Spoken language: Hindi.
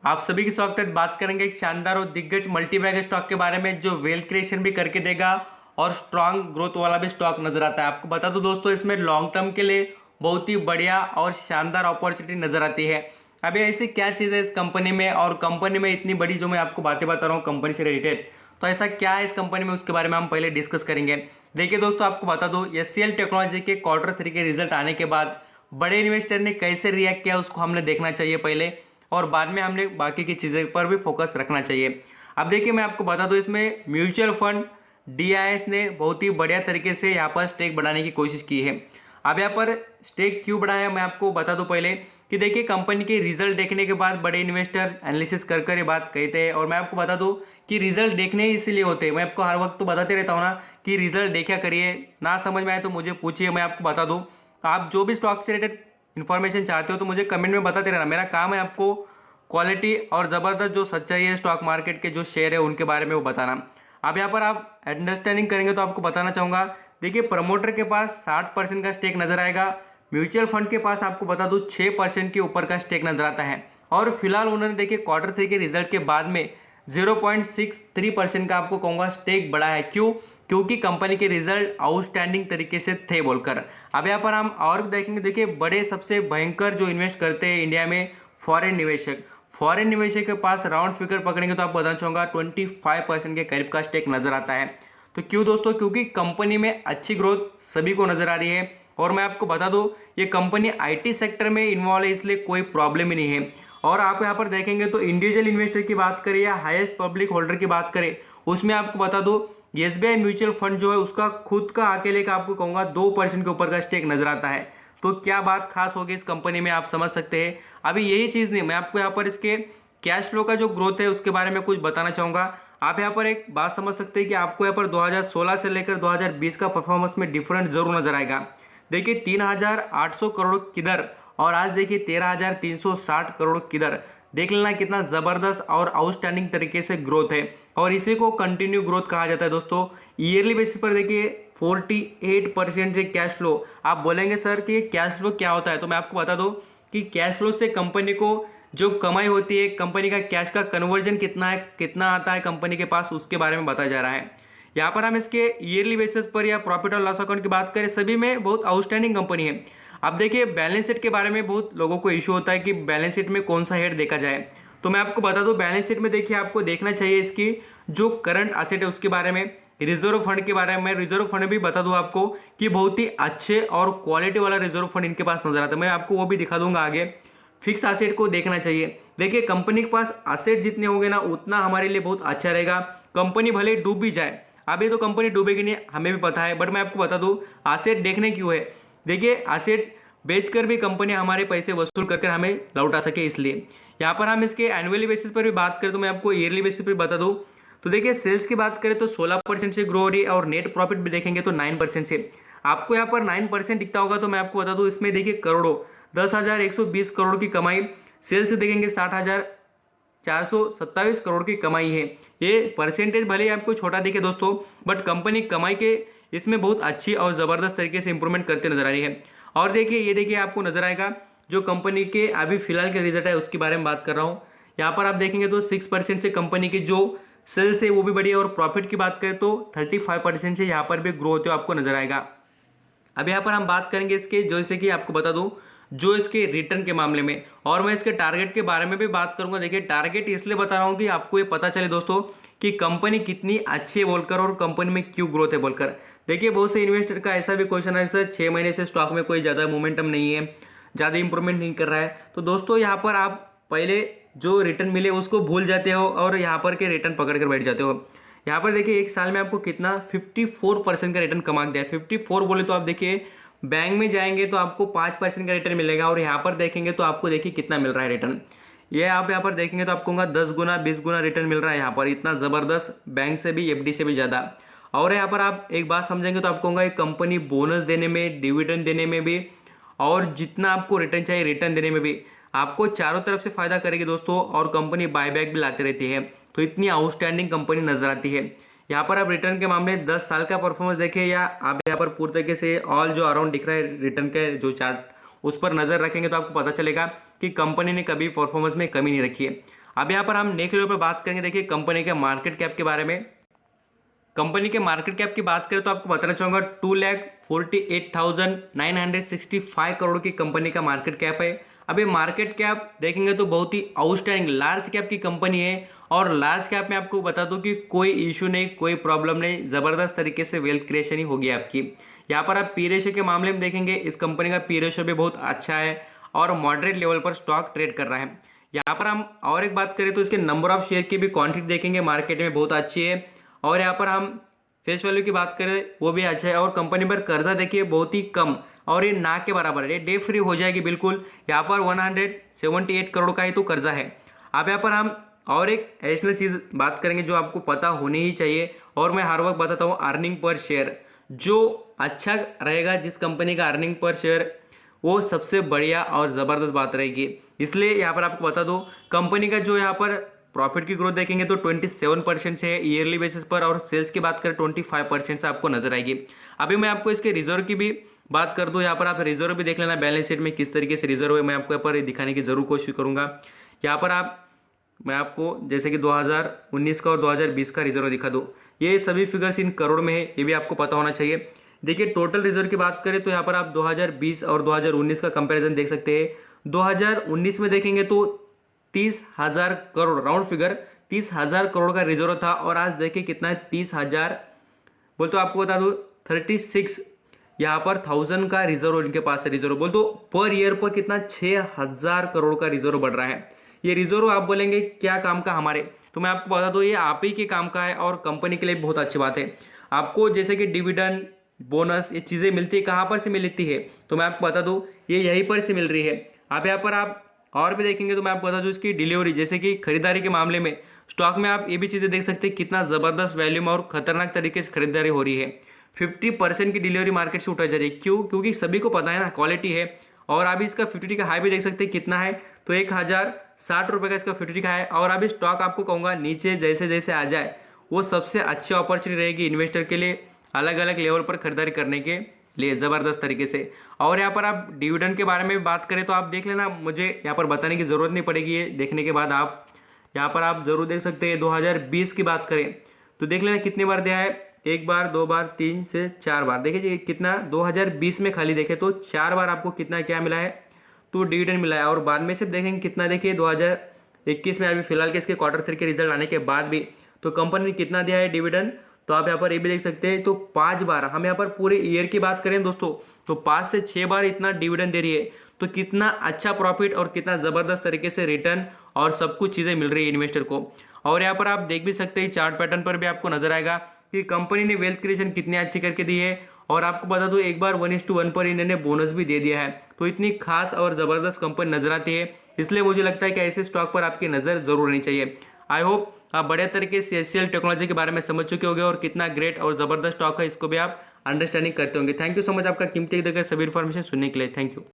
आप सभी की स्वागत है। बात करेंगे एक शानदार और दिग्गज मल्टीबैग स्टॉक के बारे में जो वेल्थ क्रिएशन भी करके देगा और स्ट्रांग ग्रोथ वाला भी स्टॉक नजर आता है। आपको बता दो दोस्तों, इसमें लॉन्ग टर्म के लिए बहुत ही बढ़िया और शानदार अपॉर्चुनिटी नजर आती है। अभी ऐसी क्या चीज़ है इस कंपनी में, और कंपनी में इतनी बड़ी जो मैं आपको बातें बता रहा हूँ कंपनी से रिलेटेड, तो ऐसा क्या है इस कंपनी में, उसके बारे में हम पहले डिस्कस करेंगे। देखिए दोस्तों, आपको बता दो एचसीएल टेक्नोलॉजी के Q3 के रिजल्ट आने के बाद बड़े इन्वेस्टर ने कैसे रिएक्ट किया उसको हमने देखना चाहिए पहले, और बाद में हमने बाकी की चीज़ें पर भी फोकस रखना चाहिए। अब देखिए, मैं आपको बता दूं, इसमें म्यूचुअल फंड डीआईएस ने बहुत ही बढ़िया तरीके से यहाँ पर स्टेक बढ़ाने की कोशिश की है। अब यहाँ पर स्टेक क्यों बढ़ाया मैं आपको बता दूं पहले, कि देखिए कंपनी के रिजल्ट देखने के बाद बड़े इन्वेस्टर एनालिसिस कर कर ये बात कहते हैं, और मैं आपको बता दूं कि रिजल्ट देखने ही इसीलिए होते हैं। मैं आपको हर वक्त तो बताते रहता हूँ ना कि रिजल्ट देखा करिए, ना समझ में आए तो मुझे पूछिए, मैं आपको बता दूँ। आप जो भी स्टॉक से रिलेटेड इन्फॉर्मेशन चाहते हो तो मुझे कमेंट में बताते रहना। मेरा काम है आपको क्वालिटी और ज़बरदस्त जो सच्चाई है स्टॉक मार्केट के जो शेयर है उनके बारे में वो बताना। अब यहाँ पर आप अंडरस्टैंडिंग करेंगे तो आपको बताना चाहूँगा, देखिए प्रमोटर के पास 60% का स्टेक नजर आएगा। म्यूचुअल फंड के पास आपको बता दूँ 6% के ऊपर का स्टेक नजर आता है। और फिलहाल उन्होंने देखिए Q3 के रिजल्ट के बाद में 0.63% का आपको कहूँगा स्टेक बढ़ा है। क्यों? क्योंकि कंपनी के रिजल्ट आउटस्टैंडिंग तरीके से थे बोलकर। अब यहाँ पर हम और देखेंगे, देखिए बड़े सबसे भयंकर जो इन्वेस्ट करते हैं इंडिया में फॉरेन निवेशक के पास राउंड फिगर पकड़ेंगे तो आपको बताना चाहूँगा 25% के करीब का स्टेक नजर आता है। तो क्यों दोस्तों? क्योंकि कंपनी में अच्छी ग्रोथ सभी को नजर आ रही है, और मैं आपको बता दूं ये कंपनी आईटी सेक्टर में इन्वॉल्व है, इसलिए कोई प्रॉब्लम ही नहीं है। और आप यहाँ पर देखेंगे तो इंडिविजुअल इन्वेस्टर की बात करें या हाईएस्ट पब्लिक होल्डर की बात करें, उसमें आपको बता दूं एसबीआई म्यूचुअल फंड जो है उसका खुद का अकेले का आपको कहूँगा 2% के ऊपर का स्टेक नजर आता है। तो क्या बात खास होगी इस कंपनी में, आप समझ सकते हैं। अभी यही चीज़ नहीं, मैं आपको यहाँ पर इसके कैश फ्लो का जो ग्रोथ है उसके बारे में कुछ बताना चाहूँगा। आप यहाँ पर एक बात समझ सकते हैं कि आपको यहाँ पर 2016 से लेकर 2020 का परफॉर्मेंस में डिफरेंट जरूर नजर आएगा। देखिए 3,800 करोड़ किधर, और आज देखिए 13,360 करोड़ किधर। देख लेना कितना ज़बरदस्त और आउटस्टैंडिंग तरीके से ग्रोथ है, और इसी को कंटिन्यू ग्रोथ कहा जाता है दोस्तों। ईयरली बेसिस पर देखिए 48% से कैश फ्लो। आप बोलेंगे सर कि कैश फ्लो क्या होता है, तो मैं आपको बता दूं कि कैश फ्लो से कंपनी को जो कमाई होती है, कंपनी का कैश का कन्वर्जन कितना है, कितना आता है कंपनी के पास, उसके बारे में बताया जा रहा है। यहाँ पर हम इसके ईयरली बेसिस पर या प्रॉफिट और लॉस अकाउंट की बात करें, सभी में बहुत आउटस्टैंडिंग कंपनी है। अब देखिए बैलेंस शीट के बारे में बहुत लोगों को इशू होता है कि बैलेंस शीट में कौन सा हेड देखा जाए, तो मैं आपको बता दूं बैलेंस शीट में देखिए आपको देखना चाहिए इसकी जो करंट असेट है उसके बारे में, रिजर्व फंड के बारे में। रिजर्व फंड भी बता दूं आपको कि बहुत ही अच्छे और क्वालिटी वाला रिजर्व फंड इनके पास नजर आता है, मैं आपको वो भी दिखा दूंगा आगे। फिक्स असेट को देखना चाहिए। देखिए कंपनी के पास असेट जितने होंगे ना उतना हमारे लिए बहुत अच्छा रहेगा। कंपनी भले डूब भी जाए, अभी तो कंपनी डूबेगी नहीं हमें भी पता है, बट मैं आपको बता दूं असेट देखने क्यों है। देखिए असेट बेचकर भी कंपनी हमारे पैसे वसूल करके हमें लौटा सके, इसलिए यहाँ पर हम इसके एनुअली बेसिस पर भी बात करें तो मैं आपको ईयरली बेसिस पर बता दूं। तो देखिए सेल्स की बात करें तो 16% से ग्रो हो रही है, और नेट प्रॉफिट भी देखेंगे तो 9% से। आपको यहाँ पर 9% दिखता होगा, तो मैं आपको बता दूं इसमें देखिए करोड़ों 10,120 करोड़ की कमाई, सेल्स देखेंगे 60,427 करोड़ की कमाई है। ये परसेंटेज भले ही आपको छोटा दिखे दोस्तों, बट कंपनी कमाई के इसमें बहुत अच्छी और ज़बरदस्त तरीके से इंप्रूवमेंट करते नजर आ रही है। और देखिए ये देखिए आपको नजर आएगा जो कंपनी के अभी फिलहाल के रिजल्ट है उसके बारे में बात कर रहा हूँ। यहाँ पर आप देखेंगे तो 6% से कंपनी की जो सेल्स है वो भी बढ़िया, और प्रॉफिट की बात करें तो 35% से यहाँ पर भी ग्रो होते हुए आपको नजर आएगा। अब यहाँ पर हम बात करेंगे इसके, जैसे कि आपको बता दूं जो इसके रिटर्न के मामले में, और मैं इसके टारगेट के बारे में भी बात करूंगा। देखिए टारगेट इसलिए बता रहा हूं कि आपको ये पता चले दोस्तों कि कंपनी कितनी अच्छी है बोलकर, और कंपनी में क्यों ग्रोथ है बोलकर। देखिए बहुत से इन्वेस्टर का ऐसा भी क्वेश्चन है सर 6 महीने से स्टॉक में कोई ज़्यादा मोमेंटम नहीं है, ज़्यादा इंप्रूवमेंट नहीं कर रहा है, तो दोस्तों यहाँ पर आप पहले जो रिटर्न मिले उसको भूल जाते हो और यहाँ पर के रिटर्न पकड़ कर बैठ जाते हो। यहाँ पर देखिए एक साल में आपको कितना 54% का रिटर्न कमा दिया है। 54 बोले तो आप देखिए बैंक में जाएंगे तो आपको 5% का रिटर्न मिलेगा, और यहाँ पर देखेंगे तो आपको देखिए कितना मिल रहा है रिटर्न। ये आप यहाँ पर देखेंगे तो आपको 10 गुना 20 गुना रिटर्न मिल रहा है यहाँ पर, इतना ज़बरदस्त, बैंक से भी एफडी से भी ज़्यादा। और यहाँ पर आप एक बात समझेंगे तो आपको एक कंपनी बोनस देने में, डिविडेंड देने में भी, और जितना आपको रिटर्न चाहिए रिटर्न देने में भी आपको चारों तरफ से फायदा करेगी दोस्तों, और कंपनी बायबैक भी लाती रहती है। तो इतनी आउटस्टैंडिंग कंपनी नजर आती है। यहाँ पर आप रिटर्न के मामले 10 साल का परफॉर्मेंस देखें, या आप यहाँ पर पूरी तरीके से ऑल जो अराउंड दिख रहा है रिटर्न के जो चार्ट उस पर नजर रखेंगे तो आपको पता चलेगा कि कंपनी ने कभी परफॉर्मेंस में कमी नहीं रखी है। अब यहाँ पर हम नेक्स्ट लेवल पर बात करेंगे, देखिए कंपनी के मार्केट कैप के बारे में। कंपनी के मार्केट कैप की बात करें तो आपको बताना चाहूँगा 2,48,965 करोड़ की कंपनी का मार्केट कैप है। अब ये मार्केट कैप देखेंगे तो बहुत ही आउटस्टैंडिंग लार्ज कैप की कंपनी है, और लार्ज कैप में आपको बता दूं कि कोई इशू नहीं, कोई प्रॉब्लम नहीं, ज़बरदस्त तरीके से वेल्थ क्रिएशन ही होगी आपकी। यहाँ पर आप पी रेशियो के मामले में देखेंगे, इस कंपनी का पी रेशियो भी बहुत अच्छा है और मॉडरेट लेवल पर स्टॉक ट्रेड कर रहा है। यहाँ पर हम और एक बात करें तो इसके नंबर ऑफ शेयर की भी क्वांटिटी देखेंगे, मार्केट में बहुत अच्छी है। और यहाँ पर हम फेस वैल्यू की बात करें वो भी अच्छा है, और कंपनी पर कर्जा देखिए बहुत ही कम, और ये ना के बराबर है, ये डे फ्री हो जाएगी बिल्कुल। यहाँ पर 178 करोड़ का ही तो कर्जा है। अब यहाँ पर हम और एक एडिशनल चीज़ बात करेंगे जो आपको पता होनी ही चाहिए, और मैं हर वक्त बताता हूँ, अर्निंग पर शेयर जो अच्छा रहेगा, जिस कंपनी का अर्निंग पर शेयर वो सबसे बढ़िया और ज़बरदस्त बात रहेगी। इसलिए यहाँ पर आपको बता दो, कंपनी का जो यहाँ पर प्रॉफिट की ग्रोथ देखेंगे तो 27% से है ईयरली बेसिस पर, और सेल्स की बात करें 25% से आपको नजर आएगी। अभी मैं आपको इसके रिजर्व की भी बात कर दूं, यहाँ पर आप रिजर्व भी देख लेना, बैलेंस शीट में किस तरीके से रिजर्व है, मैं आपको यहाँ पर दिखाने की जरूर कोशिश करूंगा। यहाँ पर मैं आपको जैसे कि 2019 का और 2020 का रिजर्व दिखा दूँ, ये सभी फिगर्स इन करोड़ में है, ये भी आपको पता होना चाहिए। देखिए टोटल रिजर्व की बात करें तो यहाँ पर आप 2020 और 2019 का कंपैरिजन देख सकते हैं। 2019 में देखेंगे तो 30,000 करोड़, राउंड फिगर 30,000 करोड़ का रिजर्व था, और आज देखिए कितना है, 30,000 बोल तो आपको बता दूँ 36 यहाँ पर 1000 का रिजर्व इनके पास है। रिजर्व बोल तो पर ईयर पर कितना 6,000 करोड़ का रिजर्व बढ़ रहा है। ये रिजर्व आप बोलेंगे क्या काम का हमारे, तो मैं आपको बता दूँ ये आप ही के काम का है, और कंपनी के लिए बहुत अच्छी बात है। आपको जैसे कि डिविडेंड, बोनस, ये चीज़ें मिलती है, कहाँ पर से मिलती है, तो मैं आपको बता दूँ ये यहीं पर से मिल रही है। आप यहाँ पर आप और भी देखेंगे तो मैं आपको बता दूँ इसकी डिलीवरी, जैसे कि खरीदारी के मामले में स्टॉक में आप ये भी चीज़ें देख सकते हैं, कितना ज़बरदस्त वैल्यूम और खतरनाक तरीके से खरीदारी हो रही है। 50% की डिलीवरी मार्केट से उठाई जा रही है। क्यों? क्योंकि सभी को पता है ना क्वालिटी है। और अभी इसका 50 का हाई भी देख सकते हैं कितना है, तो 1,060 रुपये का इसका 50 का है। और अभी स्टॉक आपको कहूँगा नीचे जैसे जैसे आ जाए वो सबसे अच्छी अपॉर्चुनिटी रहेगी इन्वेस्टर के लिए, अलग अलग लेवल पर खरीदारी करने के लिए ज़बरदस्त तरीके से। और यहाँ पर आप डिविडेंड के बारे में बात करें तो आप देख लेना, मुझे यहाँ पर बताने की ज़रूरत नहीं पड़ेगी, ये देखने के बाद आप यहाँ पर आप जरूर देख सकते हैं। 2020 की बात करें तो देख लेना कितनी बार दिया है, 1 बार, 2 बार, 3 से 4 बार। देखिए कितना 2020 में खाली देखे तो 4 बार आपको कितना क्या मिला है, तो डिविडेंड मिला है। और बाद में सिर्फ देखेंगे कितना, देखिए 2021 में अभी फिलहाल के इसके Q3 के रिजल्ट आने के बाद भी तो कंपनी ने कितना दिया है डिविडेंड, तो आप यहाँ पर ये भी देख सकते हैं। तो 5 बार, हम यहाँ पर पूरे ईयर की बात करें दोस्तों तो 5 से 6 बार इतना डिविडेंड दे रही है। तो कितना अच्छा प्रॉफिट और कितना ज़बरदस्त तरीके से रिटर्न और सब कुछ चीज़ें मिल रही है इन्वेस्टर को। और यहाँ पर आप देख भी सकते हैं, चार्ट पैटर्न पर भी आपको नजर आएगा कि कंपनी ने वेल्थ क्रिएशन कितनी अच्छी करके दी है। और आपको बता दूं एक बार 1:1 पर इन्होंने बोनस भी दे दिया है। तो इतनी खास और ज़बरदस्त कंपनी नजर आती है, इसलिए मुझे लगता है कि ऐसे स्टॉक पर आपकी नज़र जरूर रहनी चाहिए। आई होप आप बढ़िया तरीके से HCL टेक्नोलॉजी के बारे में समझ चुके होंगे, और कितना ग्रेट और ज़बरदस्त स्टॉक है इसको भी आप अंडरस्टैंडिंग करते होंगे। थैंक यू सो मच आपका कीमती देकर सभी इन्फॉर्मेशन सुनने के लिए। Thank you.